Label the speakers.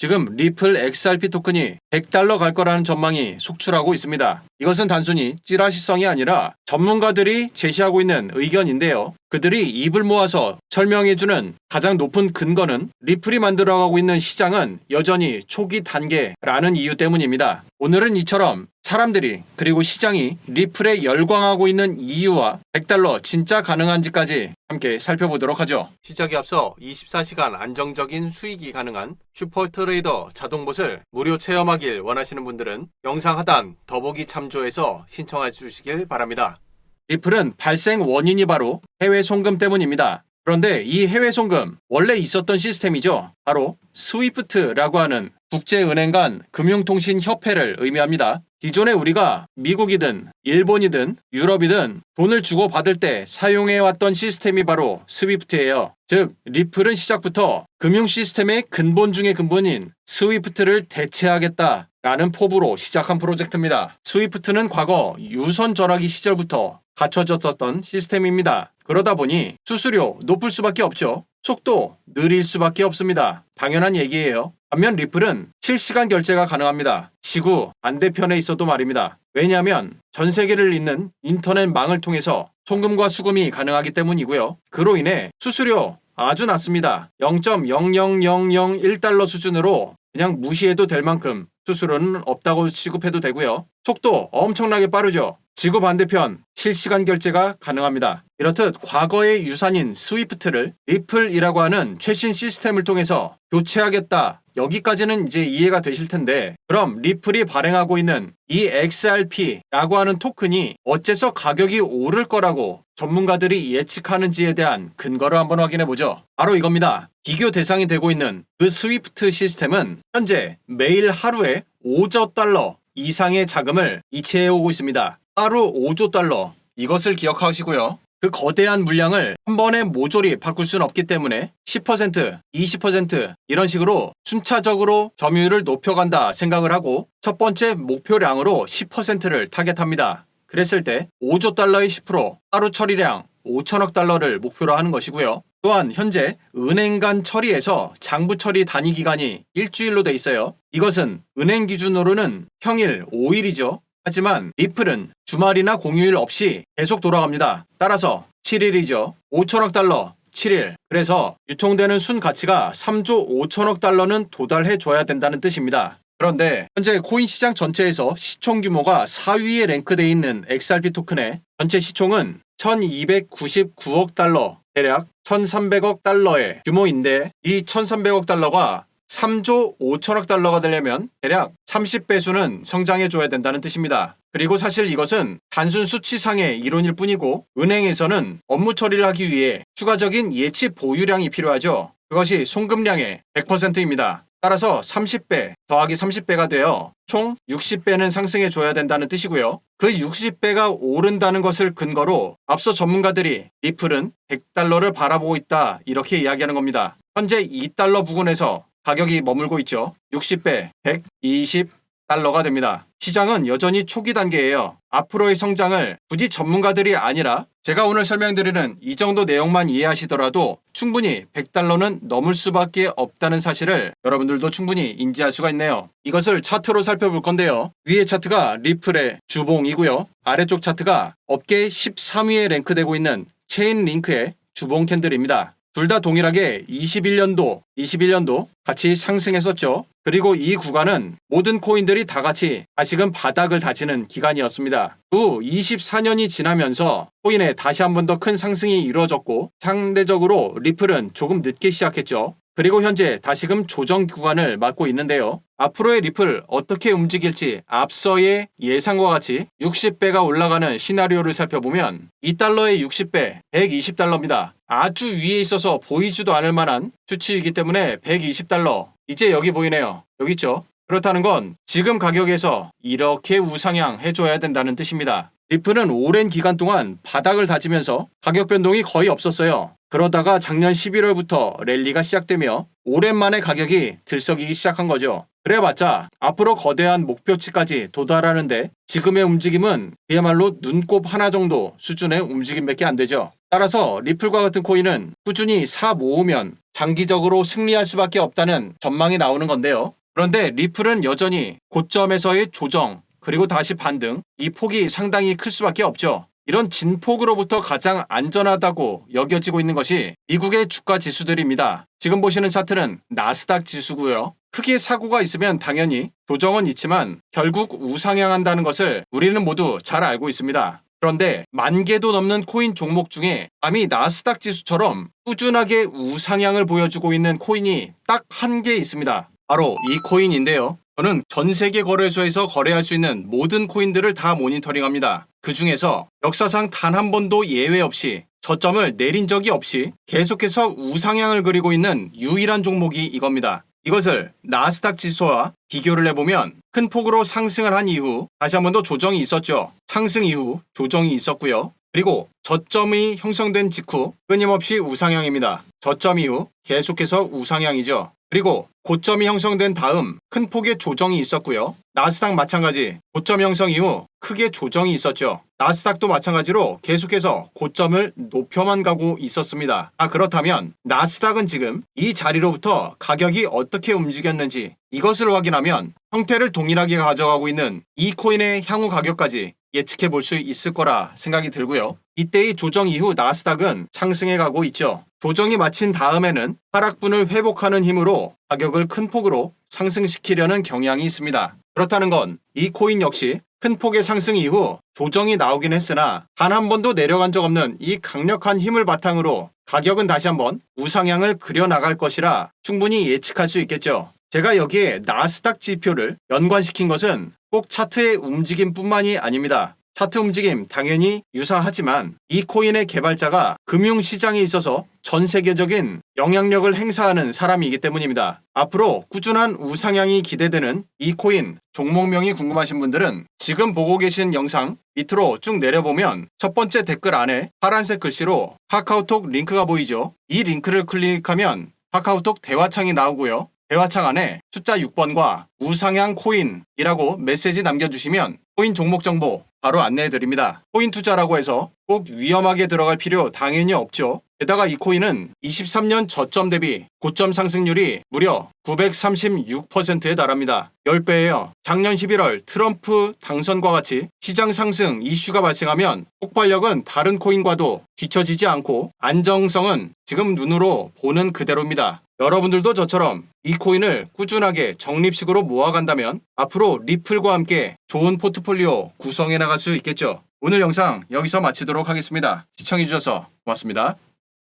Speaker 1: 지금 리플 XRP 토큰이 $100 갈 거라는 전망이 속출하고 있습니다. 이것은 단순히 찌라시성이 아니라 전문가들이 제시하고 있는 의견인데요. 그들이 입을 모아서 설명해주는 가장 높은 근거는 리플이 만들어가고 있는 시장은 여전히 초기 단계라는 이유 때문입니다. 오늘은 이처럼 사람들이 그리고 시장이 리플에 열광하고 있는 이유와 $100 진짜 가능한지까지 함께 살펴보도록 하죠. 시작에 앞서 24시간 안정적인 수익이 가능한 슈퍼트레이더 자동봇을 무료 체험하길 원하시는 분들은 영상 하단 더보기 참조해서 신청해 주시길 바랍니다. 리플은 발생 원인이 바로 해외 송금 때문입니다. 그런데 이 해외 송금 원래 있었던 시스템이죠. 바로 스위프트라고 하는 국제은행 간 금융통신협회를 의미합니다. 기존에 우리가 미국이든 일본이든 유럽이든 돈을 주고받을 때 사용해왔던 시스템이 바로 스위프트예요. 즉 리플은 시작부터 금융 시스템의 근본 중의 근본인 스위프트를 대체하겠다라는 포부로 시작한 프로젝트입니다. 스위프트는 과거 유선 전화기 시절부터 갖춰졌었던 시스템입니다. 그러다 보니 수수료 높을 수밖에 없죠. 속도 느릴 수밖에 없습니다. 당연한 얘기예요. 반면 리플은 실시간 결제가 가능합니다. 지구 반대편에 있어도 말입니다. 왜냐하면 전 세계를 잇는 인터넷망을 통해서 송금과 수금이 가능하기 때문이고요. 그로 인해 수수료 아주 낮습니다. 0.00001달러 수준으로 그냥 무시해도 될 만큼 수수료는 없다고 취급해도 되고요. 속도 엄청나게 빠르죠. 지구 반대편 실시간 결제가 가능합니다. 이렇듯 과거의 유산인 스위프트를 리플이라고 하는 최신 시스템을 통해서 교체하겠다. 여기까지는 이제 이해가 되실 텐데 그럼 리플이 발행하고 있는 이 XRP라고 하는 토큰이 어째서 가격이 오를 거라고 전문가들이 예측하는지에 대한 근거를 한번 확인해 보죠. 바로 이겁니다. 비교 대상이 되고 있는 그 스위프트 시스템은 현재 매일 하루에 5조 달러 이상의 자금을 이체해 오고 있습니다. 하루 5조 달러 이것을 기억하시고요. 그 거대한 물량을 한 번에 모조리 바꿀 수는 없기 때문에 10%, 20% 이런 식으로 순차적으로 점유율을 높여간다 생각을 하고 첫 번째 목표량으로 10%를 타겟합니다. 그랬을 때 5조 달러의 10% 하루 처리량 5천억 달러를 목표로 하는 것이고요. 또한 현재 은행 간 처리에서 장부 처리 단위 기간이 일주일로 돼 있어요. 이것은 은행 기준으로는 평일 5일이죠. 하지만 리플은 주말이나 공휴일 없이 계속 돌아갑니다. 따라서 7일이죠. 5천억 달러 7일. 그래서 유통되는 순 가치가 3조 5천억 달러는 도달해 줘야 된다는 뜻입니다. 그런데 현재 코인 시장 전체에서 시총 규모가 4위에 랭크되어 있는 XRP 토큰의 전체 시총은 1299억 달러, 대략 1300억 달러의 규모인데 이 1300억 달러가 3조 5천억 달러가 되려면 대략 30배수는 성장해줘야 된다는 뜻입니다. 그리고 사실 이것은 단순 수치상의 이론일 뿐이고 은행에서는 업무 처리를 하기 위해 추가적인 예치 보유량이 필요하죠. 그것이 송금량의 100%입니다. 따라서 30배 더하기 30배가 되어 총 60배는 상승해줘야 된다는 뜻이고요. 그 60배가 오른다는 것을 근거로 앞서 전문가들이 리플은 $100를 바라보고 있다 이렇게 이야기하는 겁니다. 현재 2달러 부근에서 가격이 머물고 있죠. 60배, 120달러가 됩니다. 시장은 여전히 초기 단계예요. 앞으로의 성장을 굳이 전문가들이 아니라 제가 오늘 설명드리는 이 정도 내용만 이해하시더라도 충분히 $100는 넘을 수밖에 없다는 사실을 여러분들도 충분히 인지할 수가 있네요. 이것을 차트로 살펴볼 건데요. 위의 차트가 리플의 주봉이고요. 아래쪽 차트가 업계 13위에 랭크되고 있는 체인링크의 주봉 캔들입니다. 둘 다 동일하게 21년도 같이 상승했었죠. 그리고 이 구간은 모든 코인들이 다 같이 다시금 바닥을 다지는 기간이었습니다. 후 24년이 지나면서 코인에 다시 한 번 더 큰 상승이 이루어졌고 상대적으로 리플은 조금 늦게 시작했죠. 그리고 현재 다시금 조정 구간을 맞고 있는데요. 앞으로의 리플 어떻게 움직일지 앞서의 예상과 같이 60배가 올라가는 시나리오를 살펴보면 2달러의 60배 120달러입니다. 아주 위에 있어서 보이지도 않을 만한 수치이기 때문에 120달러 이제 여기 보이네요. 여기 있죠. 그렇다는 건 지금 가격에서 이렇게 우상향 해줘야 된다는 뜻입니다. 리플은 오랜 기간 동안 바닥을 다지면서 가격 변동이 거의 없었어요. 그러다가 작년 11월부터 랠리가 시작되며 오랜만에 가격이 들썩이기 시작한 거죠. 그래봤자 앞으로 거대한 목표치까지 도달하는데 지금의 움직임은 그야말로 눈곱 하나 정도 수준의 움직임밖에 안 되죠. 따라서 리플과 같은 코인은 꾸준히 사 모으면 장기적으로 승리할 수밖에 없다는 전망이 나오는 건데요. 그런데 리플은 여전히 고점에서의 조정 그리고 다시 반등, 이 폭이 상당히 클 수밖에 없죠. 이런 진폭으로부터 가장 안전하다고 여겨지고 있는 것이 미국의 주가 지수들입니다. 지금 보시는 차트는 나스닥 지수고요. 크게 사고가 있으면 당연히 조정은 있지만 결국 우상향한다는 것을 우리는 모두 잘 알고 있습니다. 그런데 10,000개도 넘는 코인 종목 중에 감히 나스닥 지수처럼 꾸준하게 우상향을 보여주고 있는 코인이 딱 한 개 있습니다. 바로 이 코인인데요. 저는 전 세계 거래소에서 거래할 수 있는 모든 코인들을 다 모니터링합니다. 그 중에서 역사상 단 한 번도 예외 없이 저점을 내린 적이 없이 계속해서 우상향을 그리고 있는 유일한 종목이 이겁니다. 이것을 나스닥 지수와 비교를 해보면 큰 폭으로 상승을 한 이후 다시 한 번 더 조정이 있었죠. 상승 이후 조정이 있었고요. 그리고 저점이 형성된 직후 끊임없이 우상향입니다. 저점 이후 계속해서 우상향이죠. 그리고 고점이 형성된 다음 큰 폭의 조정이 있었고요. 나스닥 마찬가지 고점 형성 이후 크게 조정이 있었죠. 나스닥도 마찬가지로 계속해서 고점을 높여만 가고 있었습니다. 그렇다면 나스닥은 지금 이 자리로부터 가격이 어떻게 움직였는지 이것을 확인하면 형태를 동일하게 가져가고 있는 이 코인의 향후 가격까지 예측해 볼 수 있을 거라 생각이 들고요. 이때의 조정 이후 나스닥은 상승해 가고 있죠. 조정이 마친 다음에는 하락분을 회복하는 힘으로 가격을 큰 폭으로 상승시키려는 경향이 있습니다. 그렇다는 건 이 코인 역시 큰 폭의 상승 이후 조정이 나오긴 했으나 단 한 번도 내려간 적 없는 이 강력한 힘을 바탕으로 가격은 다시 한번 우상향을 그려나갈 것이라 충분히 예측할 수 있겠죠. 제가 여기에 나스닥 지표를 연관시킨 것은 꼭 차트의 움직임뿐만이 아닙니다. 차트 움직임 당연히 유사하지만 이 코인의 개발자가 금융시장에 있어서 전 세계적인 영향력을 행사하는 사람이기 때문입니다. 앞으로 꾸준한 우상향이 기대되는 이 코인 종목명이 궁금하신 분들은 지금 보고 계신 영상 밑으로 쭉 내려보면 첫 번째 댓글 안에 파란색 글씨로 카카오톡 링크가 보이죠. 이 링크를 클릭하면 카카오톡 대화창이 나오고요. 대화창 안에 숫자 6번과 우상향 코인이라고 메시지 남겨주시면 코인 종목 정보 바로 안내해드립니다. 코인 투자라고 해서 꼭 위험하게 들어갈 필요 당연히 없죠. 게다가 이 코인은 23년 저점 대비 고점 상승률이 무려 936%에 달합니다. 10배예요. 작년 11월 트럼프 당선과 같이 시장 상승 이슈가 발생하면 폭발력은 다른 코인과도 뒤처지지 않고 안정성은 지금 눈으로 보는 그대로입니다. 여러분들도 저처럼 이 코인을 꾸준하게 적립식으로 모아간다면 앞으로 리플과 함께 좋은 포트폴리오 구성해 나갈 수 있겠죠. 오늘 영상 여기서 마치도록 하겠습니다. 시청해주셔서 고맙습니다.